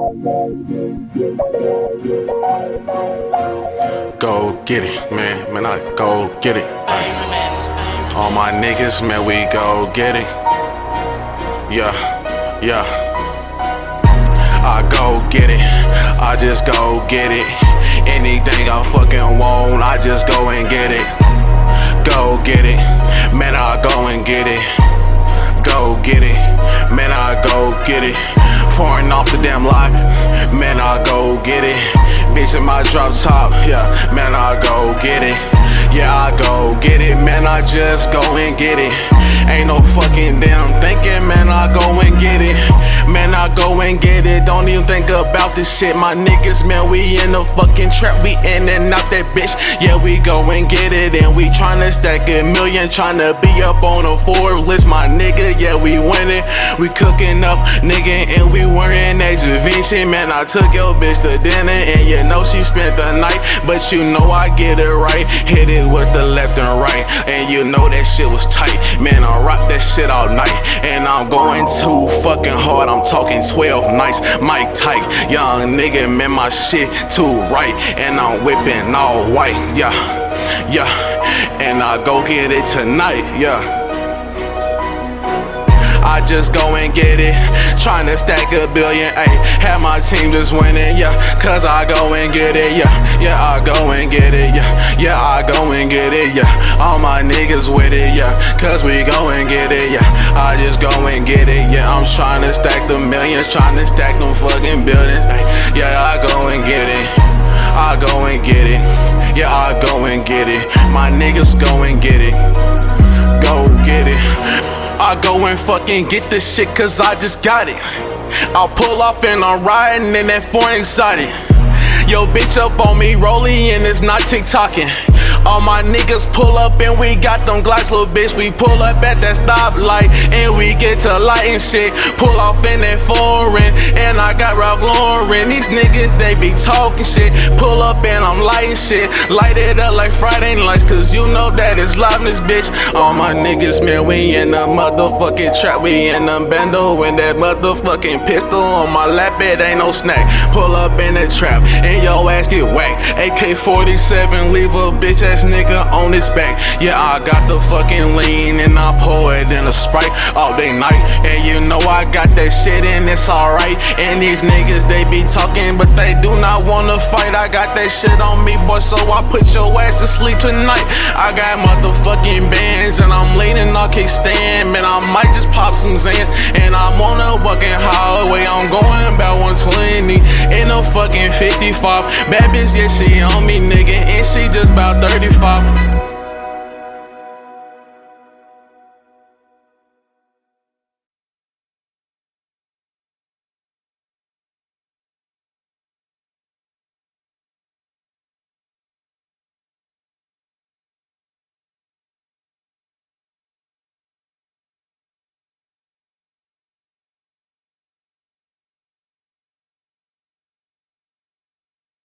Go get it, man, I go get it. All my niggas, man, we go get it. Yeah. I go get it, I just go get it. Anything I fucking want, I just go and get it. Go get it, man, I go and get it. Go get it, man, I go get it. Foreign off the damn lot, man, I go get it. Bitch in my drop top, yeah, man, I go get it. Yeah, I go get it, man, I just go and get it. Ain't no fucking damn thinking, man, I go and get it. Man, I go and get it, don't even think about this shit. My niggas, man, we in the fucking trap, we in and out that bitch. Yeah, we go and get it, and we tryna stack a million, tryna be up on a Forbes list, my nigga. Yeah, we winning, we cooking up, nigga, and we wearing that Da Vinci. Man, I took your bitch to dinner, and you know she spent the night, but you know I get it right. Hit it with the left and right, and you know that shit was tight. Man, I rock that shit all night, and I'm going too fucking hard. I'm talking 12 nights, Mike Tyke, young nigga, man, my shit too right, and I'm whipping all white, yeah, and I go get it tonight, yeah. I just go and get it, tryna stack a billion, ayy. Have my team just winning, yeah, cause I go and get it, yeah, I go and get it, yeah, I go and get it, yeah. All my niggas with it, yeah, cause we go and get it, yeah. I just go and get it, yeah. I'm tryna stack the millions, tryna stack them fucking buildings, ayy. Yeah, I go and get it, I go and get it, yeah, I go and get it. My niggas go and get it, go get it. I go and fucking get this shit cause I just got it. I'll pull off and I'm riding in that foreign exotic. Yo, bitch up on me, rolling and it's not TikToking. All my niggas pull up and we got them Glocks, little bitch. We pull up at that stoplight and we get to lighting shit. Pull off in that foreign and I got Ralph Lauren. These niggas, they be talking shit. Pull up and I'm lighting shit. Light it up like Friday nights, cause you know that it's live in this bitch. All my niggas, man, we in the motherfucking trap. We in the bando and that motherfucking pistol on my lap, it ain't no snack. Pull up in the trap and your ass get whacked. AK-47, leave a bitch ass nigga on his back. Yeah, I got the fucking lean and I pour it in a Sprite all day night. And you know I got that shit and it's alright. And these niggas, they be talking but they do not wanna fight. I got that shit on me, boy, so I put your ass to sleep tonight. I got motherfucking bands and I'm leaning on kickstand. Man, I might just pop some Xans. And I'm on a fucking highway, I'm going about 120 in a fucking 55. Bad bitch, yeah, she on me, nigga, and she just about 35.